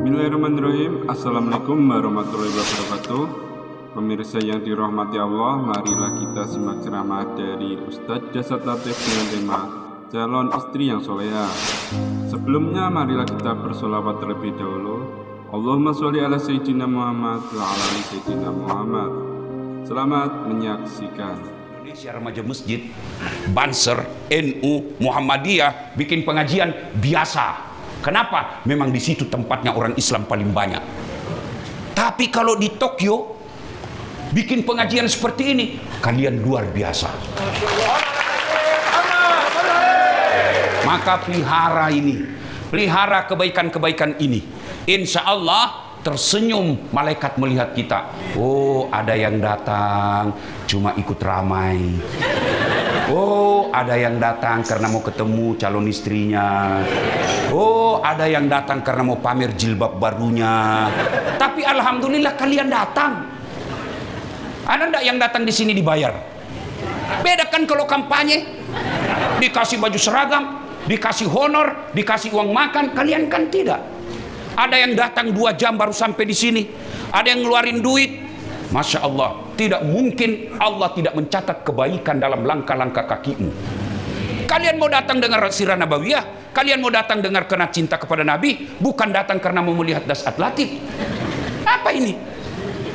Bismillahirrahmanirrahim. Assalamualaikum warahmatullahi wabarakatuh. Pemirsa yang dirahmati Allah, marilah kita simak ceramah dari Ustadz Jasad Latif dengan tema calon istri yang soleha. Sebelumnya marilah kita bersolawat terlebih dahulu. Allahumma sholli ala Sayyidina Muhammad wa ala ali Sayyidina Muhammad. Selamat menyaksikan. Indonesia Remaja Masjid, Banser, NU, Muhammadiyah bikin pengajian biasa. Kenapa? Memang di situ tempatnya orang Islam paling banyak. Tapi kalau di Tokyo bikin pengajian seperti ini, kalian luar biasa. Maka pelihara ini, pelihara kebaikan-kebaikan ini. Insya Allah tersenyum malaikat melihat kita. Oh, ada yang datang cuma ikut ramai. Oh, ada yang datang karena mau ketemu calon istrinya. Oh, ada yang datang karena mau pamer jilbab barunya. Tapi alhamdulillah kalian datang. Ada enggak yang datang di sini dibayar? Beda kan kalau kampanye, dikasih baju seragam, dikasih honor, dikasih uang makan. Kalian kan tidak. Ada yang datang 2 jam baru sampai di sini. Ada yang ngeluarin duit. Masya Allah, tidak mungkin Allah tidak mencatat kebaikan dalam langkah-langkah kakimu. Kalian mau datang dengar sirah nabawiyah, kalian mau datang dengar kena cinta kepada Nabi, bukan datang karena mau melihat Jasad Latif. Apa ini?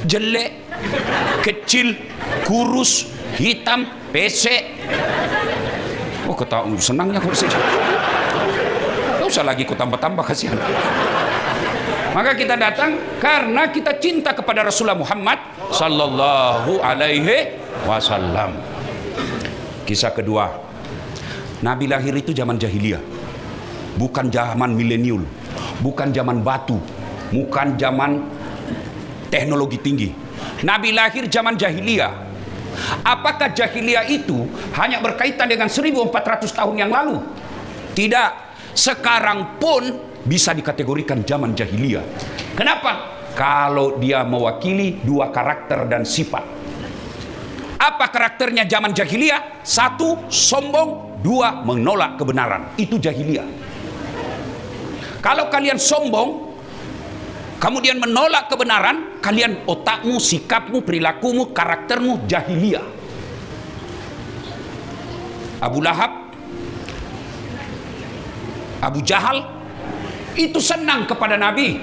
Jelek, kecil, kurus, hitam, pesek. Oh, ketawa senangnya kok sih. Gak usah lagi ku tambah-tambah, kasihan. Maka kita datang karena kita cinta kepada Rasulullah Muhammad sallallahu alaihi wasallam. Kisah kedua, Nabi lahir itu zaman jahiliyah, bukan zaman milenial, bukan zaman batu, bukan zaman teknologi tinggi. Nabi lahir zaman jahiliyah. Apakah jahiliyah itu hanya berkaitan dengan 1400 tahun yang lalu? Tidak. Sekarang pun bisa dikategorikan zaman jahiliyah. Kenapa? Kalau dia mewakili 2 karakter dan sifat. Apa karakternya zaman jahiliyah? 1, sombong. 2, menolak kebenaran. Itu jahiliyah. Kalau kalian sombong, kemudian menolak kebenaran, kalian otakmu, sikapmu, perilakumu, karaktermu jahiliyah. Abu Lahab, Abu Jahal itu senang kepada Nabi.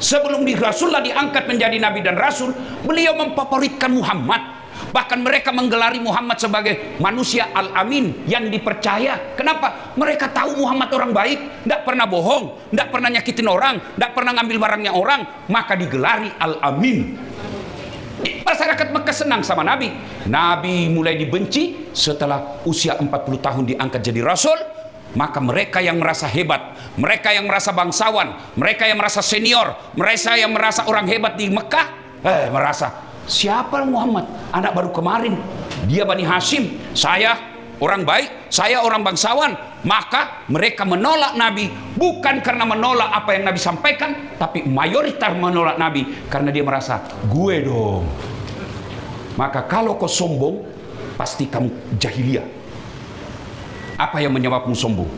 Sebelum Rasulullah diangkat menjadi Nabi dan Rasul, beliau memfavoritkan Muhammad. Bahkan mereka menggelari Muhammad sebagai manusia Al-Amin yang dipercaya. Kenapa? Mereka tahu Muhammad orang baik, tidak pernah bohong, tidak pernah nyakitin orang, tidak pernah ngambil barangnya orang. Maka digelari Al-Amin. Masyarakat Mekah senang sama Nabi. Nabi mulai dibenci setelah usia 40 tahun diangkat jadi Rasul. Maka mereka yang merasa hebat, mereka yang merasa bangsawan, mereka yang merasa senior, mereka yang merasa orang hebat di Mekah, merasa siapa Muhammad? Anak baru kemarin, dia Bani Hashim, saya orang baik, saya orang bangsawan. Maka mereka menolak Nabi bukan karena menolak apa yang Nabi sampaikan, tapi mayoritas menolak Nabi karena dia merasa gue dong. Maka kalau kau sombong, pasti kamu jahiliyah. Apa yang menyebabmu sombong?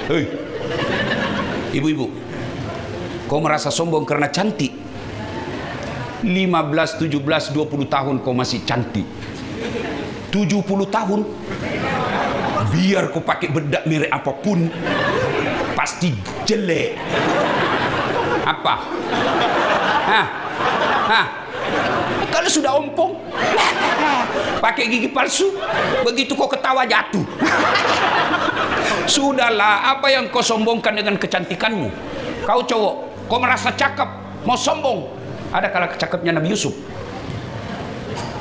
Hei, ibu-ibu, kau merasa sombong karena cantik? 15, 17, 20 tahun kau masih cantik. 70 tahun, biar kau pakai bedak merek apapun, pasti jelek. Apa? Kalau sudah ompong, pakai gigi palsu, begitu kau ketawa jatuh. Sudahlah, apa yang kau sombongkan dengan kecantikanmu? Kau cowok, kau merasa cakep, mau sombong. Ada kala cakepnya Nabi Yusuf.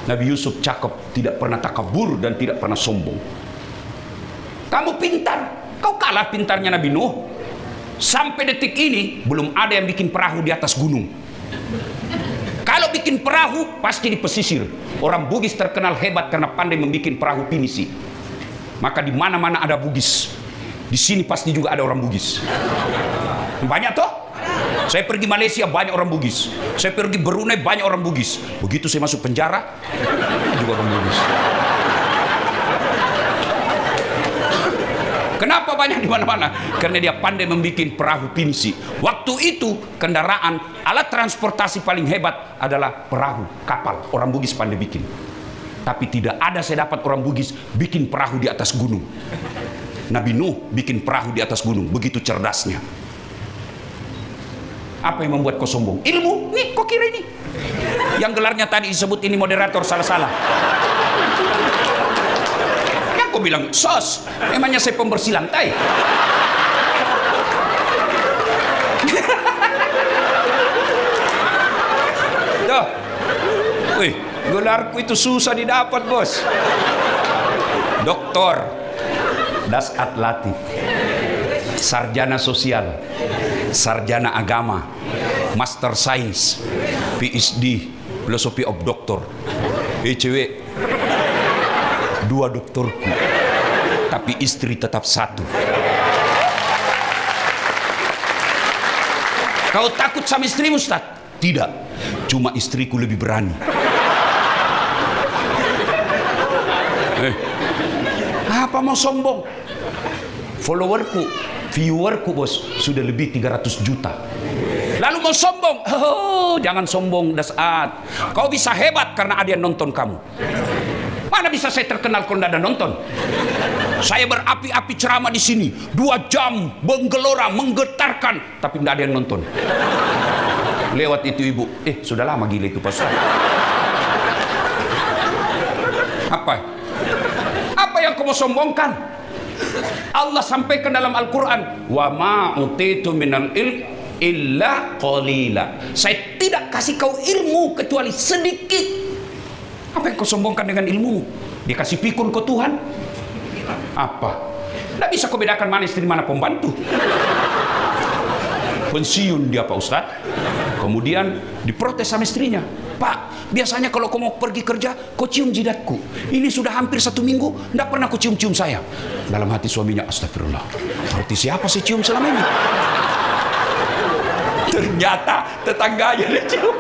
Nabi Yusuf cakep, tidak pernah takabur dan tidak pernah sombong. Kamu pintar, kau kalah pintarnya Nabi Nuh. Sampai detik ini belum ada yang bikin perahu di atas gunung. Kalau bikin perahu pasti di pesisir. Orang Bugis terkenal hebat karena pandai membuat perahu pinisi. Maka di mana-mana ada Bugis. Di sini pasti juga ada orang Bugis. Banyak toh? Saya pergi Malaysia banyak orang Bugis. Saya pergi Brunei banyak orang Bugis. Begitu saya masuk penjara juga orang Bugis. Kenapa banyak di mana-mana? Karena dia pandai membuat perahu pinisi. Waktu itu kendaraan, alat transportasi paling hebat adalah perahu, kapal. Orang Bugis pandai bikin. Tapi tidak ada saya dapat orang Bugis bikin perahu di atas gunung. Nabi Nuh bikin perahu di atas gunung, begitu cerdasnya. Apa yang membuat kau sombong? Ilmu. Nih, kau kira ini? Yang gelarnya tadi disebut ini moderator salah-salah. Yang kau bilang sos, emangnya saya pembersih lantai? Tuh, wih, gelarku itu susah didapat, bos. Doktor Dasat Latif, sarjana sosial, sarjana agama, master sains, PhD, philosophy of doctor. Cewek, 2 doktorku, tapi istri tetap 1. Kau takut sama istrimu, Ustaz? Tidak, cuma istriku lebih berani. Apa mau sombong? Followerku, viewerku, bos, sudah lebih 300 juta. Lalu mau sombong? Oh, jangan sombong, Dasat. Kau bisa hebat karena ada yang nonton kamu. Mana bisa saya terkenal kalau tidak ada nonton? Saya berapi-api ceramah di sini 2 jam, menggelora, menggetarkan, tapi tidak ada yang nonton. Lewat itu ibu, sudah lama gila itu Pak Ustaz. Apa yang kau mau sombongkan? Allah sampaikan dalam Al-Quran, wa ma utitu minal ilm illa qalila. Saya tidak kasih kau ilmu kecuali sedikit. Apa yang kau sombongkan dengan ilmu? Dikasih pikun kau Tuhan? Apa? Tidak bisa kau bedakan mana istri mana pembantu. Pensiun dia Pak Ustaz. Kemudian diprotes sama istrinya, Pak, biasanya kalau kau mau pergi kerja, kau cium jidatku. Ini sudah hampir 1 minggu, tidak pernah kau cium-cium saya. Dalam hati suaminya, astagfirullah, berarti siapa sih cium selama ini? Ternyata tetangganya dia cium.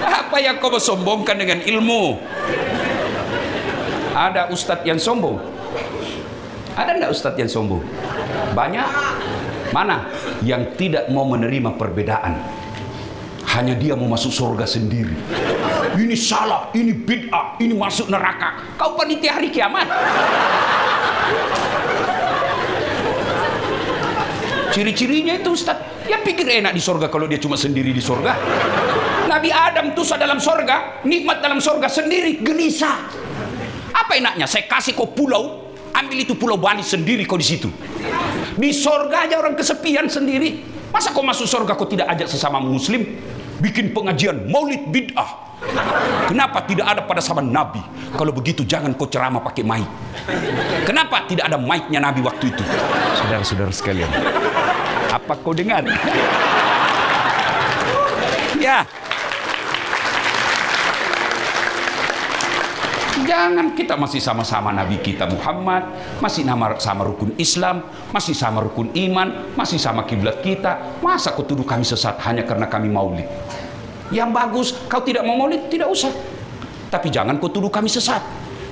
Apa yang kau mau sombongkan dengan ilmu? Ada ustadz yang sombong? Ada enggak ustadz yang sombong? Banyak. Mana? Yang tidak mau menerima perbedaan. Hanya dia mau masuk surga sendiri. Ini salah, ini bid'ah, ini masuk neraka. Kau panitia hari kiamat. Ciri-cirinya itu Ustaz, ya pikir enak di surga kalau dia cuma sendiri di surga. Nabi Adam tuh dalam surga, nikmat dalam surga sendiri, gelisah. Apa enaknya? Saya kasih kau pulau, ambil itu pulau Bali sendiri kau di situ. Di surga aja orang kesepian sendiri. Masa kau masuk surga kau tidak ajak sesama muslim bikin pengajian maulid bid'ah? Kenapa tidak ada pada zaman Nabi? Kalau begitu jangan kau ceramah pakai mic. Kenapa tidak ada mic-nya Nabi waktu itu? Saudara-saudara sekalian, apa kau dengar? Ya. Jangan kita masih sama-sama Nabi kita Muhammad, masih sama rukun Islam, masih sama rukun iman, masih sama kiblat kita. Masa kau tuduh kami sesat hanya karena kami maulid? Yang bagus, kau tidak mau maulid, tidak usah. Tapi jangan kau tuduh kami sesat.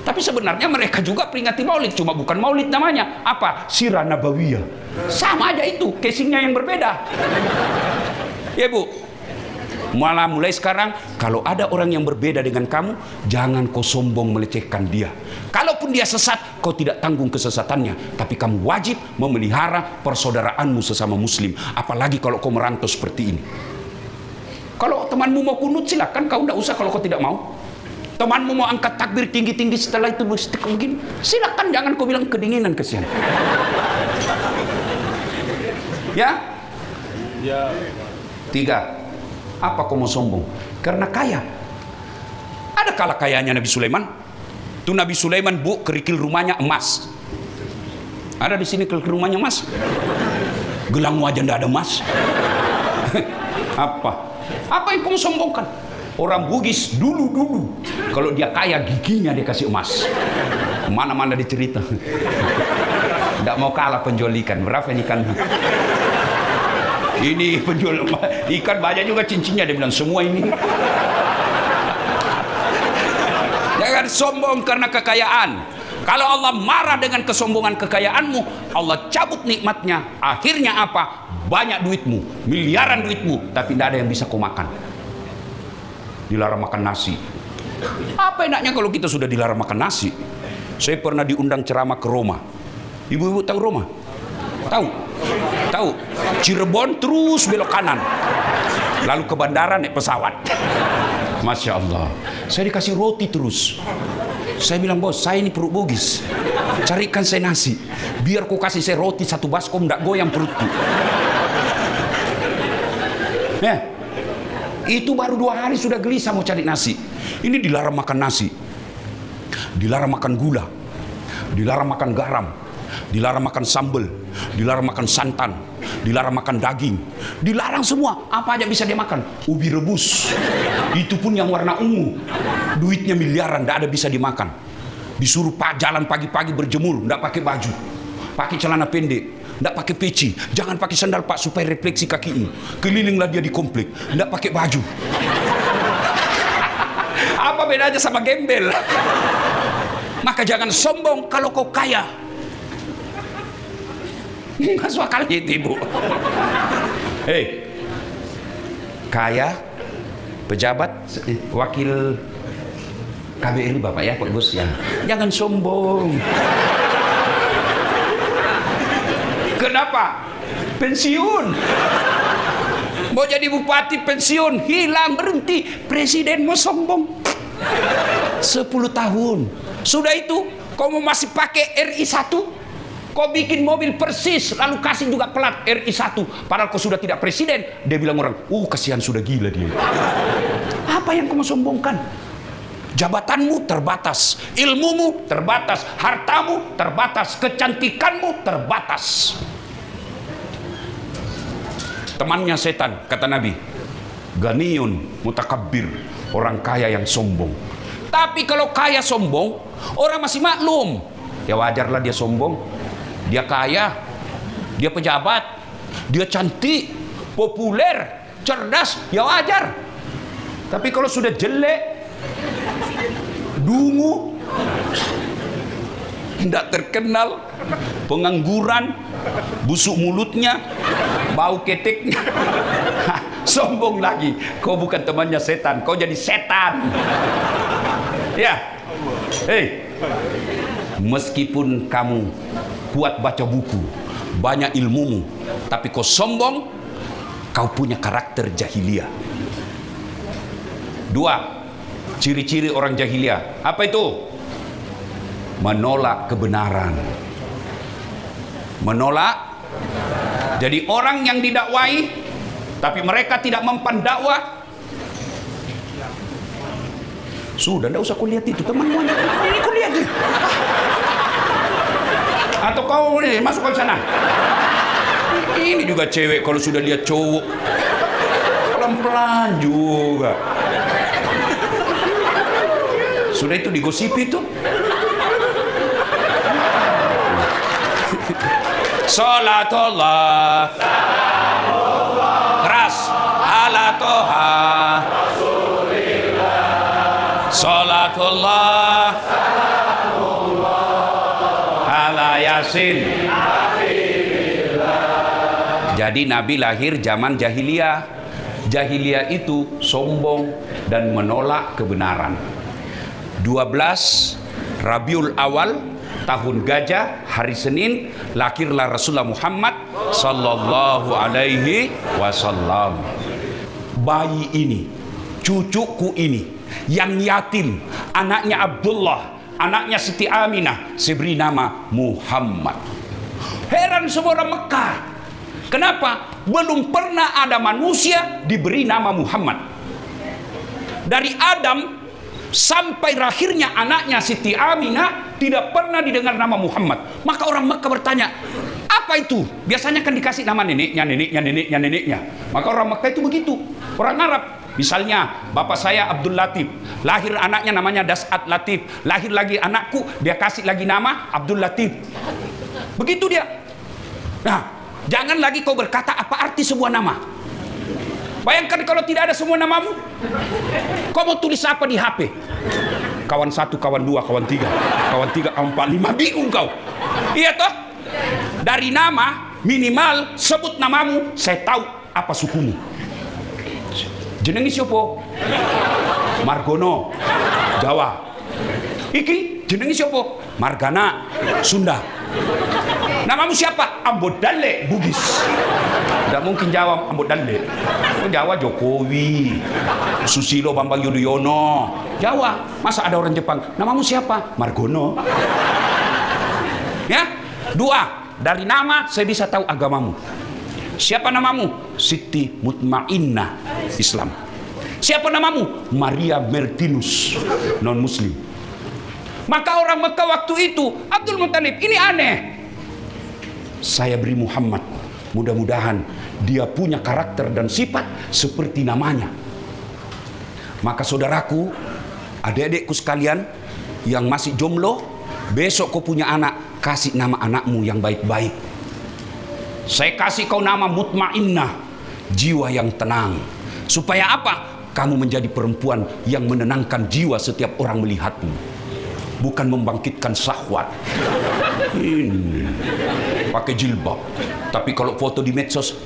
Tapi sebenarnya mereka juga peringati maulid, cuma bukan maulid namanya. Apa? Sirah Nabawiyah. Sama aja itu, casingnya yang berbeda. Ya Bu, mulai sekarang kalau ada orang yang berbeda dengan kamu, jangan kau sombong melecehkan dia. Kalaupun dia sesat, kau tidak tanggung kesesatannya, tapi kamu wajib memelihara persaudaraanmu sesama muslim. Apalagi kalau kau merantau seperti ini. Kalau temanmu mau kunut silakan, kau tidak usah kalau kau tidak mau. Temanmu mau angkat takbir tinggi-tinggi setelah itu begini, silakan, jangan kau bilang kedinginan kesian. Ya? 3. Apa kau mau sombong? Karena kaya. Ada kala kayanya Nabi Sulaiman. Itu Nabi Sulaiman Bu, kerikil rumahnya emas. Ada di sini kerikil rumahnya emas. Gelangmu aja ndak ada emas. Apa yang kau sombongkan? Orang Bugis dulu kalau dia kaya giginya dia kasih emas. Mana-mana dicerita. Ndak mau kalah penjual ikan. Berapa ini ikan? Ini penjual ikan banyak juga cincinnya, dia bilang semua ini. Jangan sombong karena kekayaan. Kalau Allah marah dengan kesombongan kekayaanmu, Allah cabut nikmatnya. Akhirnya apa? Banyak duitmu, miliaran duitmu, tapi tidak ada yang bisa kau makan. Dilarang makan nasi. Apa enaknya kalau kita sudah dilarang makan nasi? Saya pernah diundang ceramah ke Roma. Ibu-ibu tahu Roma? Tahu? Tahu? Cirebon terus belok kanan. Lalu ke bandara naik pesawat. Masya Allah. Saya dikasih roti terus. Saya bilang, bos, saya ini perut bugis. Carikan saya nasi. Biar kau kasih saya roti satu baskom, tidak goyang perutku. Ya, itu baru 2 hari sudah gelisah mau cari nasi. Ini dilarang makan nasi, dilarang makan gula, dilarang makan garam, dilarang makan sambal, dilarang makan santan, dilarang makan daging, dilarang semua. Apa aja bisa dia makan? Ubi rebus, itu pun yang warna ungu, duitnya miliaran, tidak ada bisa dimakan. Disuruh jalan pagi-pagi berjemur, tidak pakai baju, pakai celana pendek, tidak pakai peci, jangan pakai sandal pak supaya refleksi kakimu. Kelilinglah dia di komplek, tidak pakai baju. Apa bedanya sama gembel? Maka jangan sombong kalau kau kaya. Masuk akal itu, ibu. Hei, kaya, pejabat, wakil KBRI bapak ya, Pak Bos ya. Jangan sombong. Kenapa? Pensiun. Mau jadi bupati pensiun, hilang, berhenti. Presiden mau sombong. 10 tahun. Sudah itu, kau mau masih pakai RI1? Kau bikin mobil persis, lalu kasih juga plat RI1. Padahal kau sudah tidak presiden. Dia bilang orang, kasihan sudah gila dia. Apa yang kau mau sombongkan? Jabatanmu terbatas, ilmumu terbatas, hartamu terbatas, kecantikanmu terbatas. Temannya setan, kata Nabi, ganiyun mutakabbir, orang kaya yang sombong. Tapi kalau kaya sombong, orang masih maklum. Ya wajarlah dia sombong. Dia kaya, dia pejabat, dia cantik, populer, cerdas, ya wajar. Tapi kalau sudah jelek, dungu, tidak terkenal, pengangguran, busuk mulutnya, bau keteknya, sombong lagi. Kau bukan temannya setan, kau jadi setan. Ya, meskipun kamu kuat baca buku, banyak ilmumu, tapi kau sombong, kau punya karakter jahiliyah. 2, ciri-ciri orang jahiliyah. Apa itu? Menolak kebenaran. Menolak. Jadi orang yang didakwai, tapi mereka tidak mempan dakwah. Sudah, tidak usah kau lihat itu, temanmu aja. Ini kau lihat nih. Atau kau nih, masuk ke sana. Ini juga cewek kalau sudah lihat cowok, pelan-pelan juga. Sudah itu digosipi itu. Salatullah, keras, ala toha, salatullah, ala yasin. Jadi Nabi lahir zaman jahiliyah. Jahiliyah itu sombong dan menolak kebenaran. 12 Rabiul Awal, tahun gajah, hari Senin, lahirlah Rasulullah Muhammad sallallahu alaihi wasallam. Bayi ini, cucuku ini, yang yatim, anaknya Abdullah, anaknya Siti Aminah, saya beri nama Muhammad. Heran semua orang Mekah. Kenapa? Belum pernah ada manusia diberi nama Muhammad. Dari Adam sampai lahirnya anaknya Siti Aminah tidak pernah didengar nama Muhammad. Maka orang Mekah bertanya, apa itu? Biasanya kan dikasih nama neneknya, neneknya, neneknya, neneknya. Maka orang Mekah itu begitu. Orang Arab, misalnya bapak saya Abdul Latif, lahir anaknya namanya Das'at Latif, lahir lagi anakku, dia kasih lagi nama Abdul Latif. Begitu dia. Nah, jangan lagi kau berkata apa arti sebuah nama. Bayangkan kalau tidak ada semua namamu, kau mau tulis apa di HP? Kawan satu, kawan dua, kawan tiga, kawan empat, lima, bingung kau. Iya toh? Dari nama minimal sebut namamu, saya tahu apa sukumu. Jenengi siapa? Margono, Jawa. Iki jenengi siapa? Margana, Sunda. Namamu siapa? Ambodale, Bugis. Tidak mungkin Jawa Ambodale. Jawa Jokowi, Susilo Bambang Yudhoyono. Jawa, masa ada orang Jepang? Namamu siapa? Margono. Ya, dua. Dari nama saya bisa tahu agamamu. Siapa namamu? Siti Mutmainnah, Islam. Siapa namamu? Maria Mertinus, non muslim. Maka orang Mekah waktu itu, Abdul Muthalib, ini aneh. Saya beri Muhammad, mudah-mudahan dia punya karakter dan sifat seperti namanya. Maka saudaraku, adik-adikku sekalian yang masih jomblo, besok kau punya anak, kasih nama anakmu yang baik-baik. Saya kasih kau nama Mutmainnah, jiwa yang tenang. Supaya apa? Kamu menjadi perempuan yang menenangkan jiwa setiap orang melihatmu, bukan membangkitkan syahwat. Ini pakai jilbab, tapi kalau foto di medsos,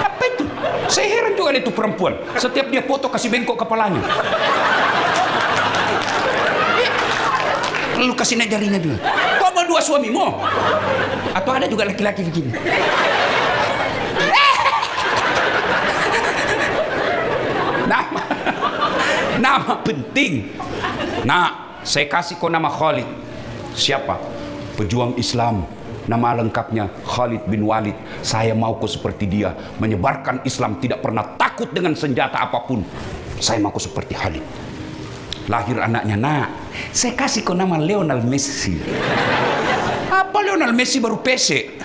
apa itu? Saya heran juga itu perempuan. Setiap dia foto kasih bengkok kepalanya. Lalu kasih naik jarinya dulu. Kau mau dua suamimu? Atau ada juga laki-laki begini? Nama penting. Nah, saya kasih kau nama Khalid. Siapa? Pejuang Islam. Nama lengkapnya Khalid bin Walid. Saya mau kau seperti dia, menyebarkan Islam, tidak pernah takut dengan senjata apapun. Saya mau kau seperti Khalid. Lahir anaknya, nak, saya kasih kau nama Lionel Messi. Apa Lionel Messi baru PC?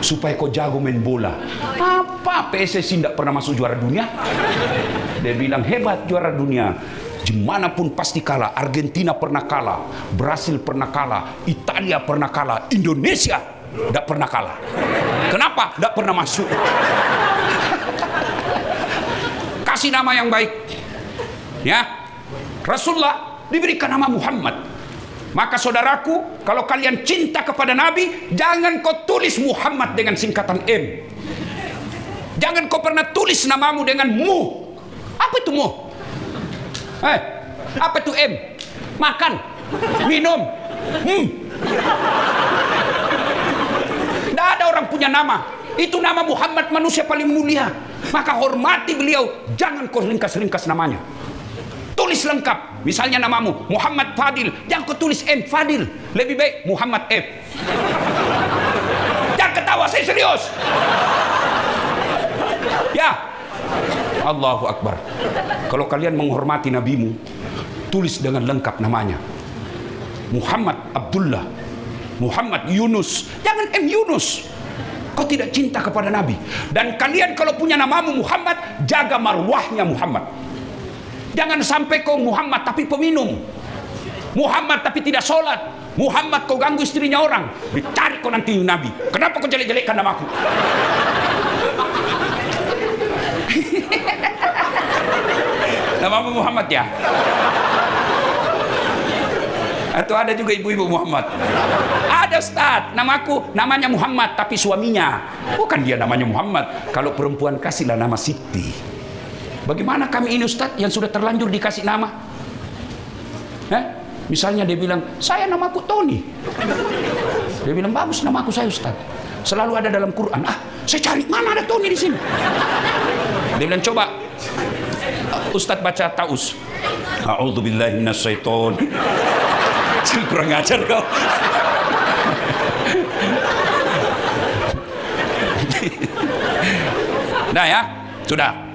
Supaya kau jago main bola. Apa PSSI tidak pernah masuk juara dunia? Dia bilang hebat juara dunia. Dimanapun pasti kalah. Argentina pernah kalah, Brasil pernah kalah, Italia pernah kalah, Indonesia tidak pernah kalah. Kenapa? Tidak pernah masuk. Kasih nama yang baik. Ya, Rasulullah diberikan nama Muhammad. Maka saudaraku, kalau kalian cinta kepada Nabi, jangan kau tulis Muhammad dengan singkatan M. Jangan kau pernah tulis namamu dengan Mu. Apa itu Mu? Apa itu M? Makan, minum. Tidak ada orang punya nama. Itu nama Muhammad, manusia paling mulia. Maka hormati beliau. Jangan kau ringkas-ringkas namanya. Tulis lengkap. Misalnya namamu Muhammad Fadil, jangan kau tulis M Fadil. Lebih baik Muhammad F. Jangan ketawa, saya serius. Ya, Allahu Akbar. Kalau kalian menghormati nabimu, tulis dengan lengkap namanya. Muhammad Abdullah, Muhammad Yunus. Jangan M Yunus. Kau tidak cinta kepada Nabi. Dan kalian kalau punya namamu Muhammad, jaga marwahnya Muhammad. Jangan sampai kau Muhammad tapi peminum, Muhammad tapi tidak sholat, Muhammad kau ganggu istrinya orang. Dicari kau nanti Nabi. Kenapa kau jelek-jelekkan namaku? Namamu Muhammad ya? Atau ada juga ibu-ibu Muhammad? Ada Ustaz, namanya Muhammad tapi suaminya bukan dia namanya Muhammad. Kalau perempuan kasihlah nama Siti. Bagaimana kami ini Ustaz yang sudah terlanjur dikasih nama? Misalnya dia bilang, saya namaku Tony. Dia bilang, bagus namaku saya Ustaz. Selalu ada dalam Quran. Saya cari, mana ada Tony di sini? Dia bilang, coba Ustaz baca Taus. A'udzubillahi minasyaiton. Kurang ajar kau. Nah ya, sudah.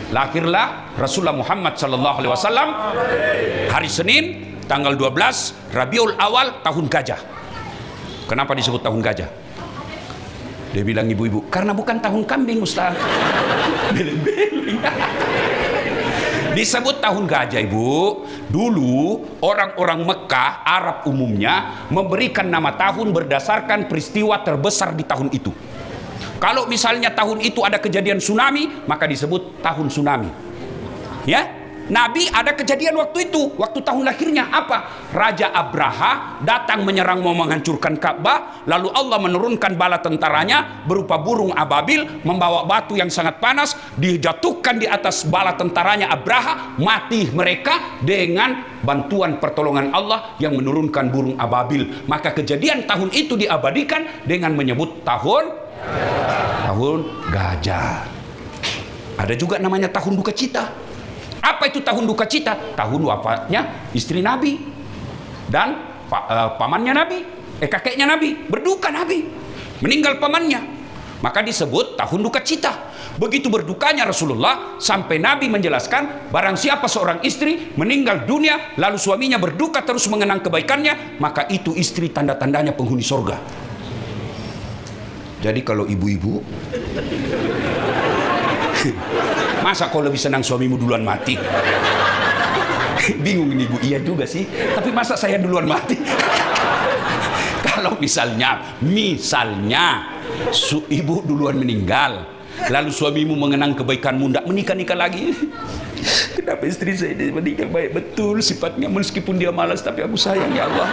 Lahirlah Rasulullah Muhammad sallallahu alaihi wasallam hari Senin tanggal 12 Rabiul Awal tahun gajah. Kenapa disebut tahun gajah? Dia bilang ibu-ibu, karena bukan tahun kambing Ustaz. Beling-beling. Disebut tahun gajah ibu. Dulu orang-orang Mekah, Arab umumnya memberikan nama tahun berdasarkan peristiwa terbesar di tahun itu. Kalau misalnya tahun itu ada kejadian tsunami, maka disebut tahun tsunami. Ya, Nabi ada kejadian waktu itu, waktu tahun lahirnya apa? Raja Abraha datang menyerang mau menghancurkan Ka'bah, lalu Allah menurunkan bala tentaranya berupa burung ababil membawa batu yang sangat panas, dijatuhkan di atas bala tentaranya Abraha, mati mereka dengan bantuan pertolongan Allah yang menurunkan burung ababil. Maka kejadian tahun itu diabadikan dengan menyebut tahun gajah. Ada juga namanya tahun duka cita. Apa itu tahun duka cita? Tahun wafatnya istri Nabi dan pamannya Nabi, kakeknya Nabi, berduka Nabi, meninggal pamannya. Maka disebut tahun duka cita. Begitu berdukanya Rasulullah sampai Nabi menjelaskan, barang siapa seorang istri meninggal dunia lalu suaminya berduka terus mengenang kebaikannya, maka itu istri tanda-tandanya penghuni sorga. Jadi kalau ibu-ibu masa kau lebih senang suamimu duluan mati? Bingung ini ibu, iya juga sih. Tapi masa saya duluan mati? Kalau misalnya ibu duluan meninggal, lalu suamimu mengenang kebaikanmu, tidak menikah lagi. Kenapa istri saya ini meninggal baik betul sifatnya, meskipun dia malas tapi aku sayang ya Allah.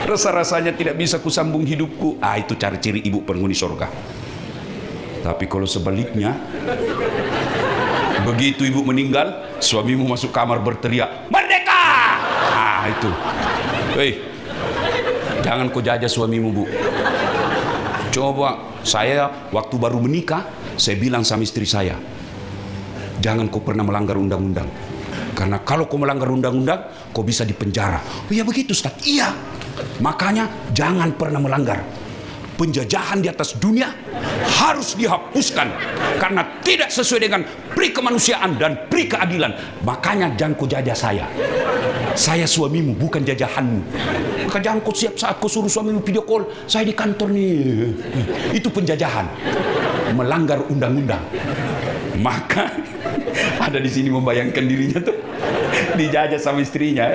Rasa-rasanya tidak bisa kusambung hidupku. Itu ciri-ciri ibu penghuni surga. Tapi kalau sebaliknya, begitu ibu meninggal, suamimu masuk kamar berteriak, "Merdeka!" Itu. Jangan kau jajah suamimu, Bu. Coba, saya waktu baru menikah, saya bilang sama istri saya, jangan kau pernah melanggar undang-undang. Karena kalau kau melanggar undang-undang, kau bisa dipenjara. Oh ya begitu, Ustaz. Iya. Makanya jangan pernah melanggar. Penjajahan di atas dunia harus dihapuskan karena tidak sesuai dengan pri kemanusiaan dan pri keadilan. Makanya jangan kau jajah saya. Saya suamimu, bukan jajahanmu. Maka jangan kau siap saat kau suruh suamimu video call, saya di kantor nih. Itu penjajahan, melanggar undang-undang. Maka ada di sini membayangkan dirinya tuh dijajah sama istrinya.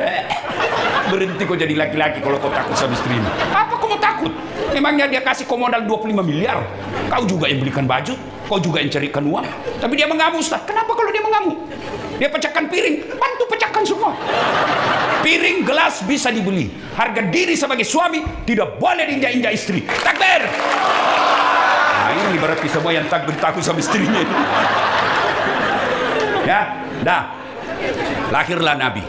Berhenti kau jadi laki-laki kalau kau takut sama istrimu. Apa kau mau takut? Memangnya dia kasih kau modal 25 miliar. Kau juga yang belikan baju, kau juga yang carikan uang. Tapi dia mengamuk, Ustaz. Kenapa kalau dia mengamuk? Dia pecahkan piring, bantu pecahkan semua. Piring, gelas bisa dibeli. Harga diri sebagai suami tidak boleh diinjak-injak istri. Takbir! Nah ini berarti semua yang takut sama istrinya. Ya, dah. Lahirlah Nabi.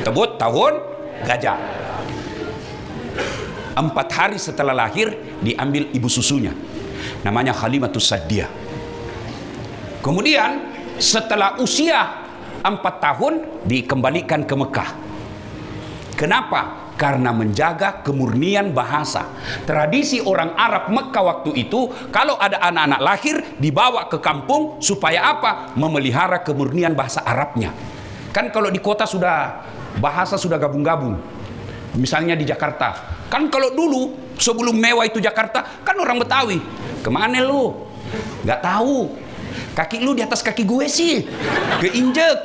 Tebut tahun gajah. 4 hari setelah lahir diambil ibu susunya, namanya Halimatus Sa'diyah. Kemudian setelah usia 4 tahun dikembalikan ke Mekah. Kenapa? Karena menjaga kemurnian bahasa. Tradisi orang Arab Mekah waktu itu, kalau ada anak-anak lahir dibawa ke kampung supaya apa? Memelihara kemurnian bahasa Arabnya. Kan kalau di kota bahasa sudah gabung-gabung. Misalnya di Jakarta, kan kalau dulu sebelum mewah itu Jakarta, kan orang Betawi. Kemana lu? Gak tahu. Kaki lu di atas kaki gue sih, keinjek.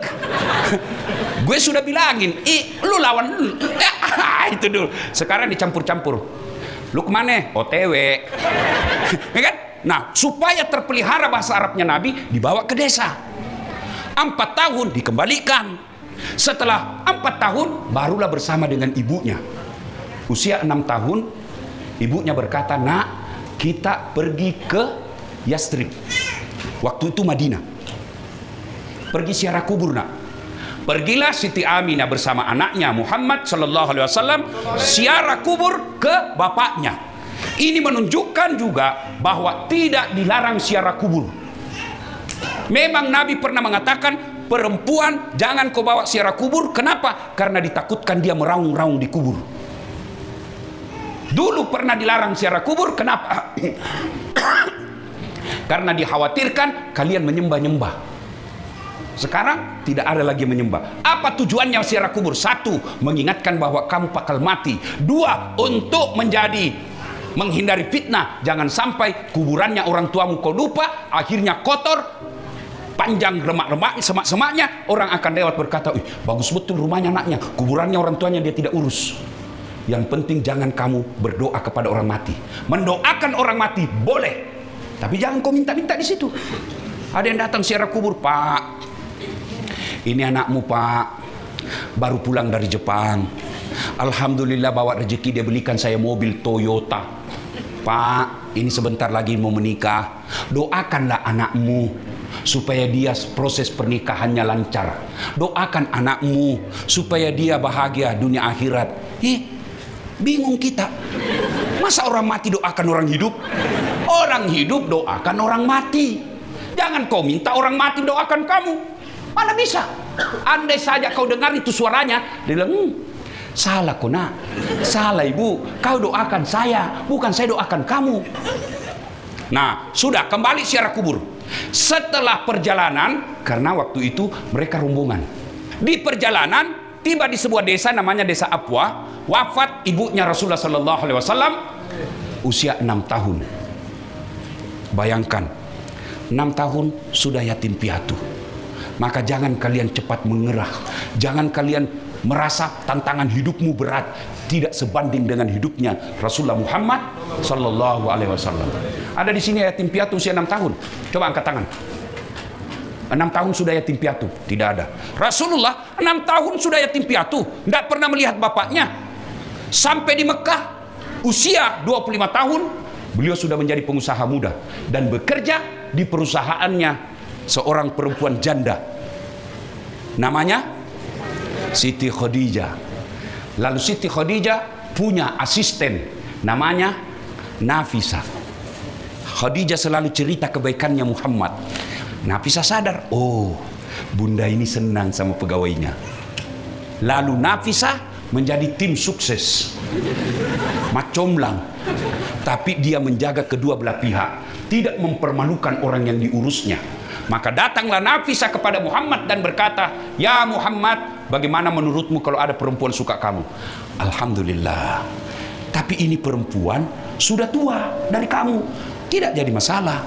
Gue sudah bilangin, lu lawan lu. Itu dulu. Sekarang dicampur-campur. Lu kemana? OTW. Ya kan? Nah, supaya terpelihara bahasa Arabnya Nabi, dibawa ke desa. 4 tahun dikembalikan. Setelah 4 tahun barulah bersama dengan ibunya. Usia 6 tahun ibunya berkata, "Nak, kita pergi ke Yastrib." Waktu itu Madinah. Pergi ziarah kubur, nak. Pergilah Siti Aminah bersama anaknya Muhammad sallallahu alaihi wasallam ziarah kubur ke bapaknya. Ini menunjukkan juga bahwa tidak dilarang ziarah kubur. Memang Nabi pernah mengatakan, perempuan jangan kau bawa ziarah kubur. Kenapa? Karena ditakutkan dia meraung-raung di kubur. Dulu pernah dilarang ziarah kubur. Kenapa? Karena dikhawatirkan kalian menyembah-nyembah. Sekarang tidak ada lagi menyembah. Apa tujuannya ziarah kubur? 1, mengingatkan bahwa kamu bakal mati. 2, untuk menghindari fitnah. Jangan sampai kuburannya orang tuamu kau lupa, akhirnya kotor, panjang remak-remak, semak-semaknya, orang akan lewat berkata, bagus betul rumahnya anaknya, kuburannya orang tuanya dia tidak urus. Yang penting jangan kamu berdoa kepada orang mati. Mendoakan orang mati boleh, tapi jangan kau minta-minta di situ. Ada yang datang ziarah kubur, Pak, Ini anakmu, Pak, baru pulang dari Jepang. Alhamdulillah bawa rezeki, dia belikan saya mobil Toyota. Pak, ini sebentar lagi mau menikah. Doakanlah anakmu supaya dia proses pernikahannya lancar. Doakan anakmu supaya dia bahagia dunia akhirat. Bingung kita. Masa orang mati doakan orang hidup? Orang hidup doakan orang mati. Jangan kau minta orang mati doakan kamu. Mana bisa? Andai saja kau dengar itu suaranya, dia bilang, salah kau nak, salah ibu, kau doakan saya, bukan saya doakan kamu. Nah, sudah kembali ziarah kubur. Setelah perjalanan, karena waktu itu mereka rombongan. Di perjalanan, tiba di sebuah desa namanya Desa Apwa. Wafat ibunya Rasulullah SAW, usia 6 tahun. Bayangkan, 6 tahun sudah yatim piatu. Maka jangan kalian cepat mengerah. Jangan kalian merasa tantangan hidupmu berat, tidak sebanding dengan hidupnya Rasulullah Muhammad sallallahu alaihi wasallam. Ada di sini yatim piatu usia 6 tahun. Coba angkat tangan. 6 tahun sudah yatim piatu? Tidak ada. Rasulullah 6 tahun sudah yatim piatu, tidak pernah melihat bapaknya. Sampai di Mekah usia 25 tahun beliau sudah menjadi pengusaha muda dan bekerja di perusahaannya seorang perempuan janda namanya Siti Khadijah. Lalu Siti Khadijah punya asisten namanya Nafisah. Khadijah selalu cerita kebaikannya Muhammad. Nafisah sadar, oh bunda ini senang sama pegawainya. Lalu Nafisah menjadi tim sukses macomlang, tapi dia menjaga kedua belah pihak, tidak mempermalukan orang yang diurusnya. Maka datanglah Nafisah kepada Muhammad dan berkata, ya Muhammad, bagaimana menurutmu kalau ada perempuan suka kamu? Alhamdulillah, tapi ini perempuan sudah tua dari kamu, tidak jadi masalah.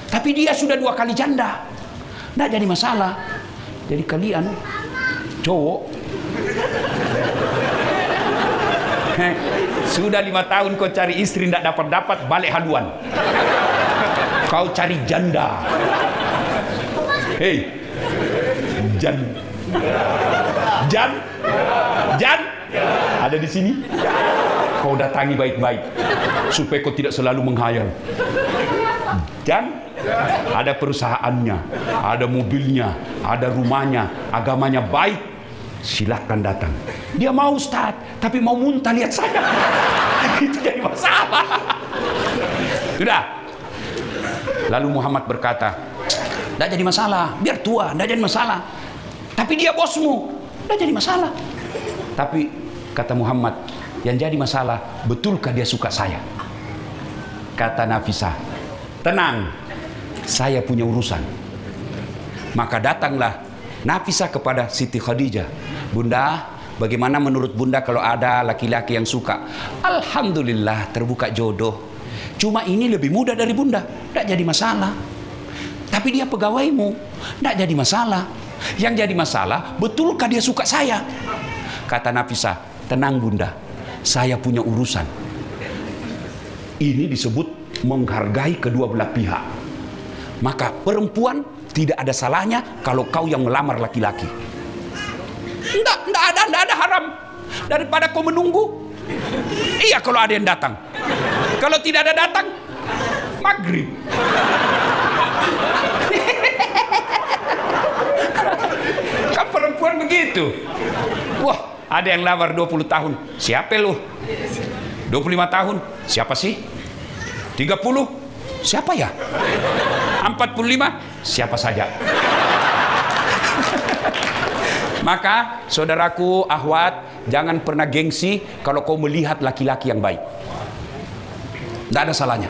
Tapi dia sudah 2 kali janda, tidak jadi masalah. Jadi kalian cowok sudah 5 tahun kau cari istri tidak dapat balik haluan. Kau cari janda. Hei, Jan, ada di sini. Kau datangi baik-baik supaya kau tidak selalu menghayal. Jan, ada perusahaannya, ada mobilnya, ada rumahnya, agamanya baik. Silahkan datang. Dia mau Ustaz, tapi mau muntah lihat saya. Itu jadi masalah. Sudah. Lalu Muhammad berkata, tidak jadi masalah, biar tua, tidak jadi masalah. Tapi dia bosmu, tidak jadi masalah. Tapi kata Muhammad, yang jadi masalah, betulkah dia suka saya? Kata Nafisah, tenang, saya punya urusan. Maka datanglah Nafisah kepada Siti Khadijah. Bunda, bagaimana menurut bunda kalau ada laki-laki yang suka? Alhamdulillah terbuka jodoh. Cuma ini lebih muda dari bunda, tidak jadi masalah. Tapi dia pegawaimu, tidak jadi masalah. Yang jadi masalah, betulkah dia suka saya? Kata Nafisah, tenang bunda, saya punya urusan. Ini disebut menghargai kedua belah pihak. Maka perempuan tidak ada salahnya kalau kau yang melamar laki-laki. Tidak ada haram. Daripada kau menunggu. Iya kalau ada yang datang. Kalau tidak ada datang, maghrib. Kan perempuan begitu. Wah, ada yang lamar 20 tahun. Siapa lu? 25 tahun. Siapa sih? 30? Siapa ya? 45? Siapa saja. Maka saudaraku, akhwat, jangan pernah gengsi kalau kau melihat laki-laki yang baik. Tidak ada salahnya.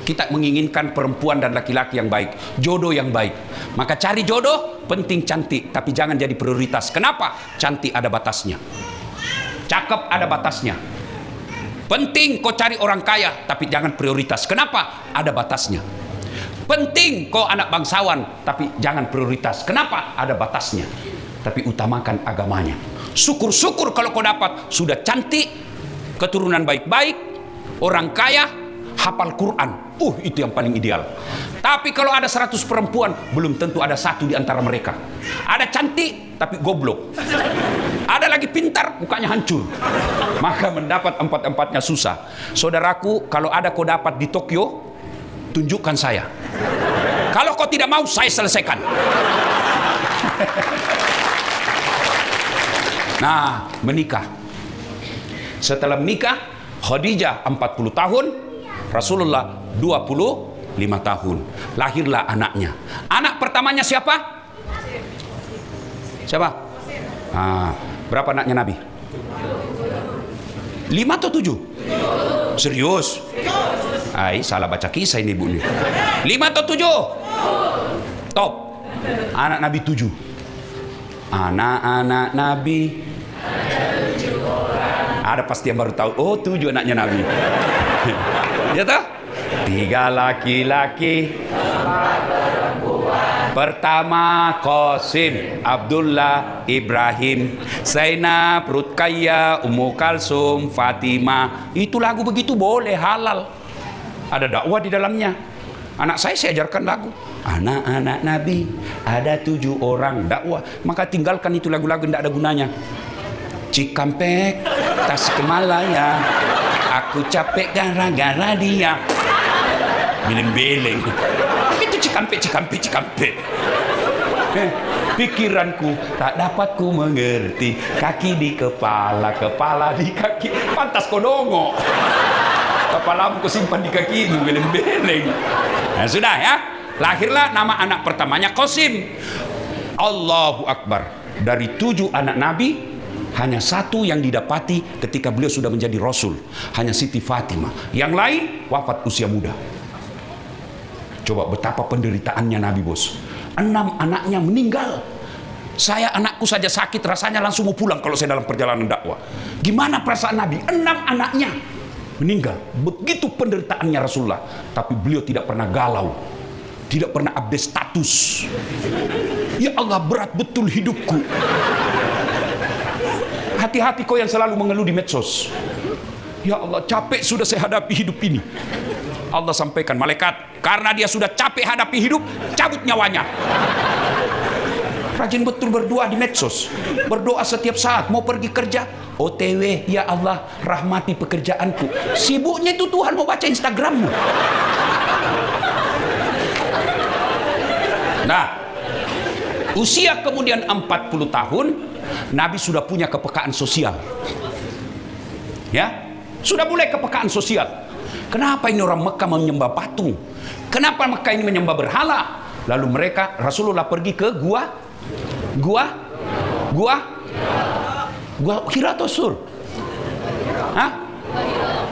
Kita menginginkan perempuan dan laki-laki yang baik, jodoh yang baik. Maka cari jodoh, penting cantik, tapi jangan jadi prioritas. Kenapa? Cantik ada batasnya. Cakep ada batasnya. Penting kau cari orang kaya, tapi jangan prioritas. Kenapa? Ada batasnya. Penting kau anak bangsawan, tapi jangan prioritas. Kenapa? Ada batasnya. Tapi utamakan agamanya. Syukur-syukur kalau kau dapat sudah cantik, keturunan baik-baik, orang kaya, hafal Quran, itu yang paling ideal. Tapi kalau ada 100 perempuan, belum tentu ada satu di antara mereka. Ada cantik tapi goblok, ada lagi pintar mukanya hancur, maka mendapat empat-empatnya susah. Saudaraku, kalau ada kau dapat di Tokyo, tunjukkan saya. Kalau kau tidak mau, saya selesaikan. Nah, menikah. Setelah menikah, Khadijah 40 tahun, Rasulullah 25 tahun. Lahirlah anaknya. Anak pertamanya siapa? Siapa? Berapa anaknya Nabi? 5 atau 7? Serius? Salah baca kisah ini Bu. 5 atau 7? Top. Anak Nabi 7. Anak-anak Nabi ada pasti yang baru tahu. 7 anaknya Nabi. Ya toh? 3 laki-laki, pertama Qasim, Abdullah, Ibrahim, Zainab, Ruqayyah, Ummu Kalsum, Fatimah. Itu lagu begitu boleh, halal. Ada dakwah di dalamnya. Anak saya ajarkan lagu. Anak-anak Nabi ada 7 orang, dakwah. Maka tinggalkan itu lagu-lagu tidak ada gunanya. Cikampek, Tasikmalaya, aku capek gara-gara dia. Beleng-beleng. Itu Cikampek. Pikiranku tak dapat ku mengerti, kaki di kepala, kepala di kaki. Pantas kau dongok. Kepalamu kau simpan di kakimu, beleng-beleng. Nah, sudah ya. Lahirlah nama anak pertamanya Qasim. Allahu Akbar. Dari 7 anak Nabi, hanya 1 yang didapati ketika beliau sudah menjadi Rasul. Hanya Siti Fatimah. Yang lain wafat usia muda. Coba betapa penderitaannya Nabi, bos. 6 anaknya meninggal. Saya, anakku saja sakit, rasanya langsung mau pulang kalau saya dalam perjalanan dakwah. Gimana perasaan Nabi? 6 anaknya meninggal. Begitu penderitaannya Rasulullah. Tapi beliau tidak pernah galau, tidak pernah update status. Ya Allah, berat betul hidupku. Hati-hati kau yang selalu mengeluh di medsos. Ya Allah, capek sudah saya hadapi hidup ini. Allah sampaikan, malaikat, karena dia sudah capek hadapi hidup, cabut nyawanya. Rajin betul berdoa di medsos, berdoa setiap saat, mau pergi kerja, OTW, ya Allah, rahmati pekerjaanku. Sibuknya itu Tuhan mau baca Instagrammu. Nah, usia kemudian 40 tahun, Nabi sudah punya kepekaan sosial. Ya, sudah mulai kepekaan sosial. Kenapa ini orang Mekah menyembah patung? Kenapa Mekah ini menyembah berhala? Lalu mereka, Rasulullah pergi ke gua Hira atau Sur? Hah?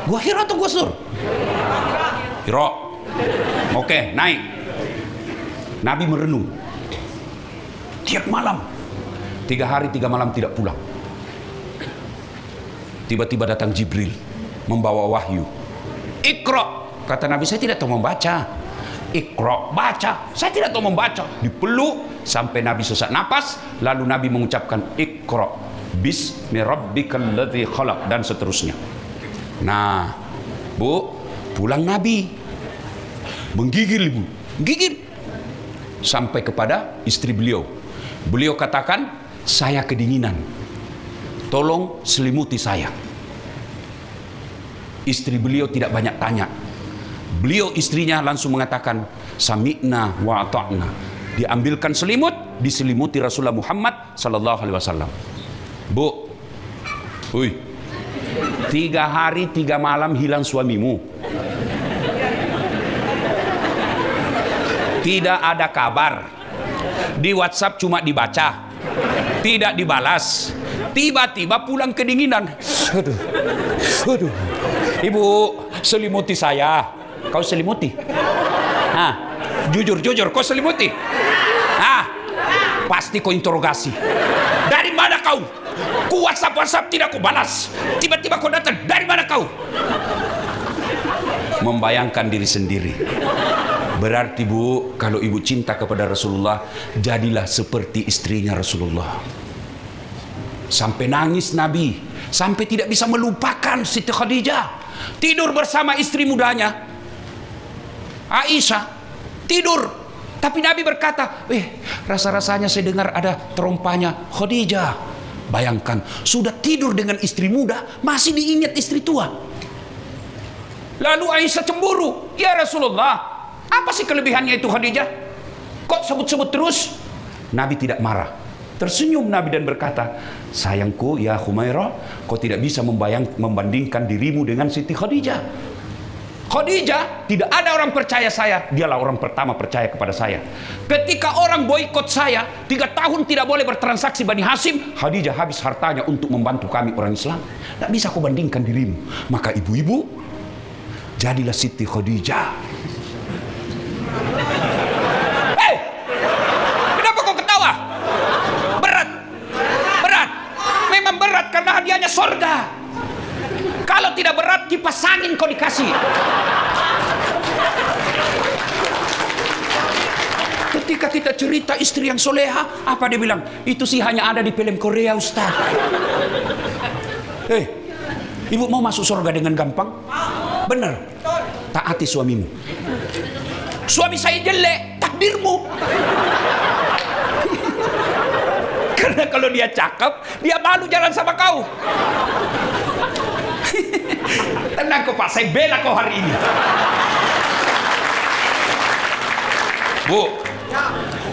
Gua Hira atau gua Sur? Hira. Oke, naik. Nabi merenung. Tiap malam. 3 hari 3 malam tidak pulang. Tiba-tiba datang Jibril membawa wahyu. Iqra, kata Nabi, saya tidak tahu membaca. Iqra, baca, saya tidak tahu membaca. Dipeluk sampai Nabi sesak napas, lalu Nabi mengucapkan Iqra bismi rabbikal ladzi khalaq, dan seterusnya. Nah, Bu, pulang Nabi menggigil, Ibu, gigil sampai kepada istri beliau. Beliau katakan, saya kedinginan, tolong selimuti saya. Istri beliau tidak banyak tanya. Beliau, istrinya, langsung mengatakan, sami'na wa ata'na. Diambilkan selimut, diselimuti Rasulullah Muhammad sallallahu alaihi wasallam. Bu, 3 hari 3 malam hilang suamimu. Tidak ada kabar. Di WhatsApp cuma dibaca, tidak dibalas. Tiba-tiba pulang kedinginan. Aduh. Ibu, selimuti saya. Kau selimuti? Jujur, kau selimuti? Pasti kau interogasi. Dari mana kau? Ku WhatsApp tidak kau balas. Tiba-tiba kau datang. Dari mana kau? Membayangkan diri sendiri. Berarti, Bu, kalau ibu cinta kepada Rasulullah, jadilah seperti istrinya Rasulullah. Sampai nangis Nabi, sampai tidak bisa melupakan Siti Khadijah. Tidur bersama istri mudanya, Aisyah tidur. Tapi Nabi berkata, rasa-rasanya saya dengar ada terompanya Khadijah. Bayangkan, sudah tidur dengan istri muda, masih diingat istri tua. Lalu Aisyah cemburu. Ya Rasulullah, apa sih kelebihannya itu Khadijah? Kok sebut-sebut terus? Nabi tidak marah. Tersenyum Nabi dan berkata, sayangku ya Humairah, kau tidak bisa membandingkan dirimu dengan Siti Khadijah. Khadijah, tidak ada orang percaya saya, dialah orang pertama percaya kepada saya. Ketika orang boikot saya, 3 tahun tidak boleh bertransaksi Bani Hashim, Khadijah habis hartanya untuk membantu kami orang Islam. Tidak bisa kau bandingkan dirimu. Maka ibu-ibu, jadilah Siti Khadijah. Kenapa kau ketawa? Berat. Memang berat karena hadiahnya surga. Kalau tidak berat, kipas angin kau dikasih. Ketika kita cerita istri yang soleha, apa dia bilang? Itu sih hanya ada di film Korea, Ustaz. Ibu mau masuk surga dengan gampang? Benar. Taati suamimu. Suami saya jelek, takdirmu. Karena kalau dia cakep, dia malu jalan sama kau. Tenang kau Pak, saya bela kau hari ini. Bu,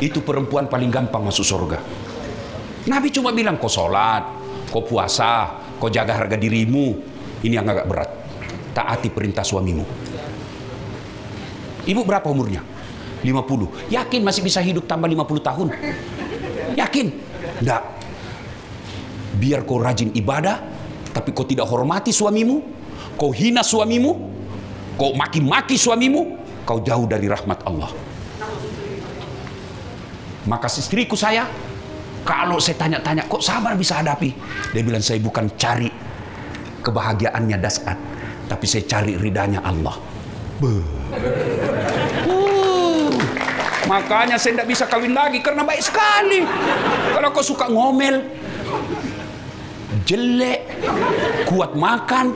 itu perempuan paling gampang masuk surga. Nabi cuma bilang kau sholat, kau puasa, kau jaga harga dirimu. Ini yang agak berat. Taati perintah suamimu. Ibu berapa umurnya? 50. Yakin masih bisa hidup tambah 50 tahun? Yakin? Enggak. Biar kau rajin ibadah, tapi kau tidak hormati suamimu, kau hina suamimu, kau maki-maki suamimu, kau jauh dari rahmat Allah. Maka istriku saya, kalau saya tanya-tanya, kok sabar bisa hadapi? Dia bilang, saya bukan cari kebahagiaannya dasar, tapi saya cari ridanya Allah. Makanya saya tidak bisa kawin lagi karena baik sekali. Kalau kau suka ngomel, jelek, kuat makan.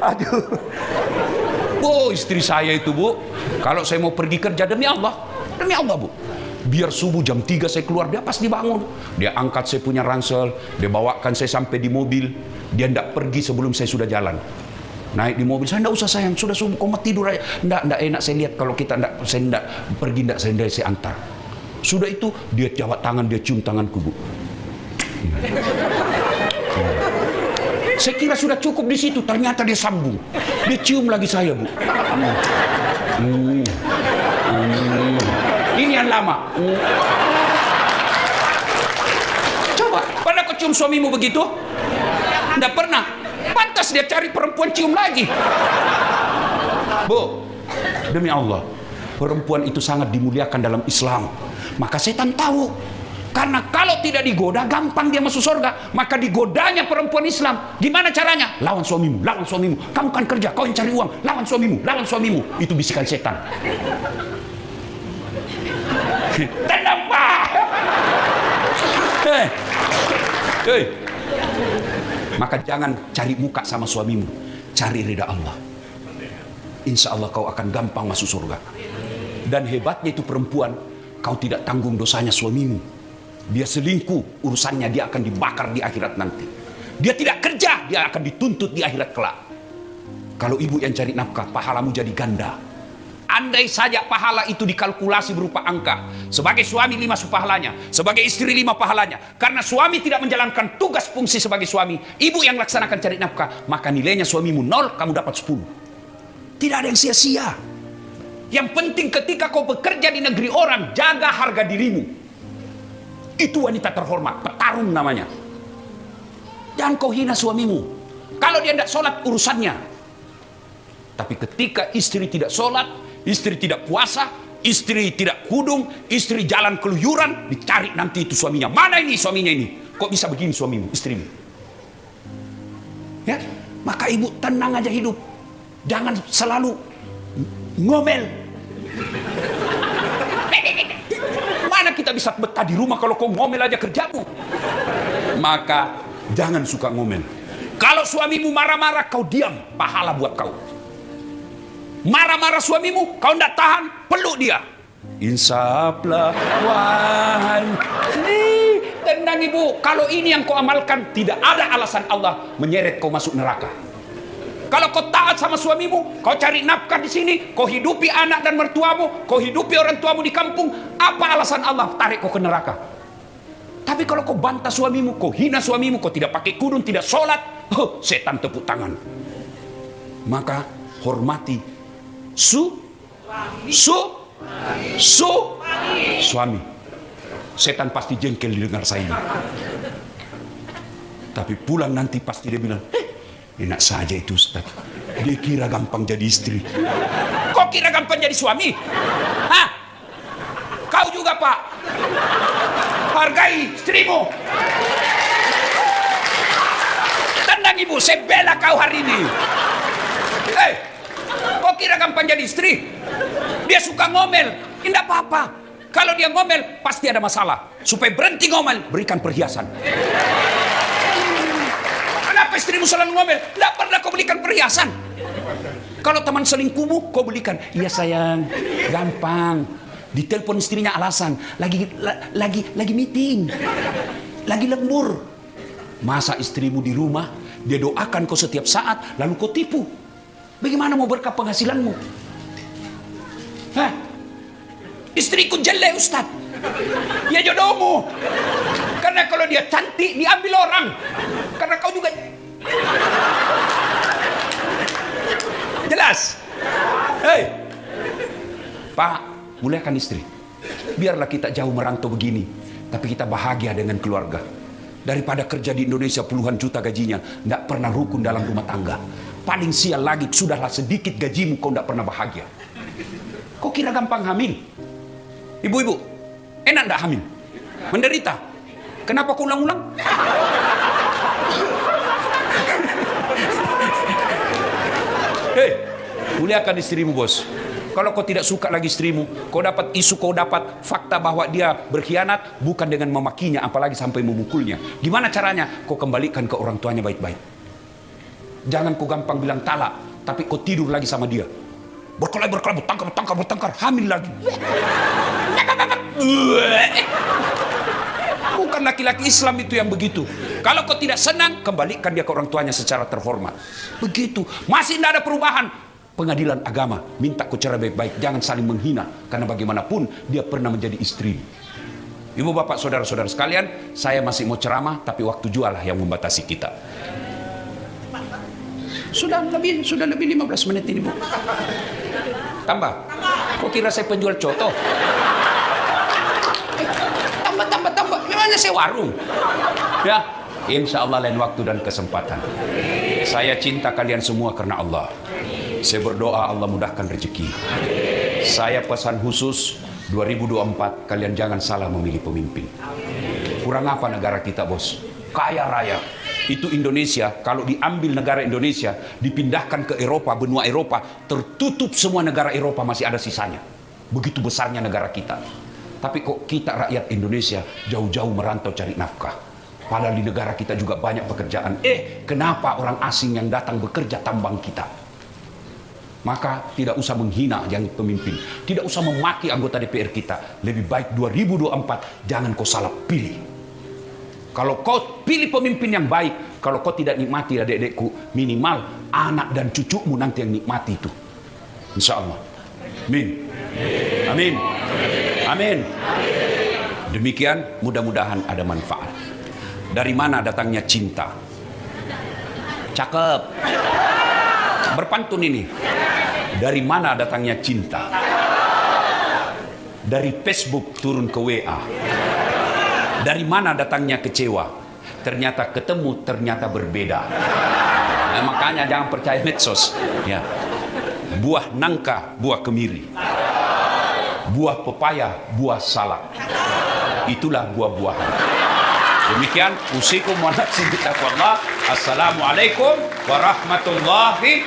Aduh. Bu, istri saya itu Bu, kalau saya mau pergi kerja demi Allah Bu. Biar subuh jam 3 saya keluar, dia pasti bangun. Dia angkat saya punya ransel, dia bawakan saya sampai di mobil. Dia tidak pergi sebelum saya sudah jalan. Naik di mobil, saya tidak usah sayang, sudah subuh, kau mau tidur aja. Tidak enak saya lihat kalau kita saya tidak pergi, saya antar. Sudah itu, dia jawab tangan, dia cium tanganku Bu. Saya kira sudah cukup di situ, ternyata dia sambung. Dia cium lagi saya Bu. Ini yang lama. Coba, pernah kau cium suamimu begitu? Tidak pernah. Pantas dia cari perempuan cium lagi. Bu, demi Allah, perempuan itu sangat dimuliakan dalam Islam. Maka setan tahu, karena kalau tidak digoda, gampang dia masuk surga. Maka digodanya perempuan Islam. Gimana caranya? Lawan suamimu, lawan suamimu. Kamu kan kerja, kau yang cari uang. Lawan suamimu, lawan suamimu. Itu bisikan setan. Tenang Pak. Maka jangan cari muka sama suamimu, cari ridha Allah. Insya Allah kau akan gampang masuk surga. Dan hebatnya itu perempuan, kau tidak tanggung dosanya suamimu. Dia selingkuh, urusannya dia akan dibakar di akhirat nanti. Dia tidak kerja, dia akan dituntut di akhirat kelak. Kalau ibu yang cari nafkah, pahalamu jadi ganda. Andai saja pahala itu dikalkulasi berupa angka. Sebagai suami 5 pahalanya, sebagai istri 5 pahalanya. Karena suami tidak menjalankan tugas fungsi sebagai suami, ibu yang laksanakan cari nafkah, maka nilainya suamimu 0, kamu dapat 10. Tidak ada yang sia-sia. Yang penting ketika kau bekerja di negeri orang, jaga harga dirimu. Itu wanita terhormat, petarung namanya. Jangan kau hina suamimu. Kalau dia tidak sholat, urusannya. Tapi ketika istri tidak sholat, istri tidak puasa, istri tidak kudung, istri jalan keluyuran, dicari nanti itu suaminya. Mana ini suaminya ini? Kok bisa begini suamimu, istrimu? Ya, maka ibu tenang aja hidup. Jangan selalu ngomel. Mana kita bisa betah di rumah kalau kau ngomel aja kerjamu? Maka jangan suka ngomel. Kalau suamimu marah-marah, kau diam, pahala buat kau. Marah-marah suamimu, kau tidak tahan, peluk dia. Insaflah, wahai. Tenang ibu, kalau ini yang kau amalkan, tidak ada alasan Allah menyeret kau masuk neraka. Kalau kau taat sama suamimu, kau cari nafkah di sini, kau hidupi anak dan mertuamu, kau hidupi orang tuamu di kampung, apa alasan Allah tarik kau ke neraka? Tapi kalau kau bantah suamimu, kau hina suamimu, kau tidak pakai kudung, tidak sholat, setan tepuk tangan. Maka hormati suami. Setan pasti jengkel didengar saya ini. Tapi pulang nanti pasti dia bilang, enak saja itu Ustaz. Dia kira gampang jadi istri. Kok kira gampang jadi suami? Hah? Kau juga Pak. Hargai istrimu. Tenang ibu, saya bela kau hari ini. Kok kira gampang jadi istri? Dia suka ngomel, tidak apa-apa. Kalau dia ngomel, pasti ada masalah. Supaya berhenti ngomel, berikan perhiasan. Kenapa istrimu selalu ngomel? Tidak pernah kau belikan perhiasan. Kalau teman selingkuhmu, kau belikan. Iya sayang, gampang. Ditelepon istrinya alasan, lagi meeting, lagi lembur. Masa istrimu di rumah, dia doakan kau setiap saat, lalu kau tipu. Bagaimana mau berkah penghasilanmu? Hah? Istriku jelek Ustaz. Ya jodohmu. Karena kalau dia cantik diambil orang. Karena kau juga. Jelas? Hei Pak, muliakan istri. Biarlah kita jauh merantau begini, tapi kita bahagia dengan keluarga. Daripada kerja di Indonesia puluhan juta gajinya, tidak pernah rukun dalam rumah tangga. Paling sial lagi, sudahlah sedikit gajimu kau tidak pernah bahagia. Kau kira gampang hamil? Ibu-ibu, enak enggak hamil? Menderita. Kenapa kau ulang-ulang? Hei, muliakan istrimu bos. Kalau kau tidak suka lagi istrimu, kau dapat isu, kau dapat fakta bahwa dia berkhianat, bukan dengan memakinya, apalagi sampai memukulnya. Gimana caranya? Kau kembalikan ke orang tuanya baik-baik. Jangan kau gampang bilang talak, tapi kau tidur lagi sama dia. Berkelahi, bertengkar, hamil lagi. Bukan laki-laki Islam itu yang begitu. Kalau kau tidak senang, kembalikan dia ke orang tuanya secara terhormat. Begitu. Masih tidak ada perubahan. Pengadilan agama, minta kau cara baik-baik, jangan saling menghina. Karena bagaimanapun dia pernah menjadi istri. Ibu bapak saudara-saudara sekalian, saya masih mau ceramah, tapi waktu jualah yang membatasi kita. Sudah lebih 15 menit ini Bu. Tambah. Kok kira saya penjual coto? Tambah. Memangnya saya warung? Ya, insya Allah lain waktu dan kesempatan. Saya cinta kalian semua karena Allah. Saya berdoa Allah mudahkan rezeki. Saya pesan khusus 2024 kalian jangan salah memilih pemimpin. Kurang apa negara kita bos? Kaya raya. Itu Indonesia, kalau diambil negara Indonesia, dipindahkan ke Eropa, benua Eropa, tertutup semua negara Eropa, masih ada sisanya. Begitu besarnya negara kita. Tapi kok kita rakyat Indonesia jauh-jauh merantau cari nafkah. Padahal di negara kita juga banyak pekerjaan. Kenapa orang asing yang datang bekerja tambang kita? Maka tidak usah menghina yang pemimpin. Tidak usah memaki anggota DPR kita. Lebih baik 2024, jangan kau salah pilih. Kalau kau pilih pemimpin yang baik, kalau kau tidak nikmati adik-adikku, minimal anak dan cucumu nanti yang nikmati itu. Insya Allah. Amin. Amin. Amin. Demikian, mudah-mudahan ada manfaat. Dari mana datangnya cinta? Cakep. Berpantun ini. Dari mana datangnya cinta? Dari Facebook turun ke WA. Dari mana datangnya kecewa? Ternyata ketemu, ternyata berbeda. Nah, makanya jangan percaya medsos. Ya. Buah nangka, buah kemiri. Buah pepaya, buah salak. Itulah buah-buahan. Demikian usikum wa nafsi bitaqwallah. Assalamualaikum warahmatullahi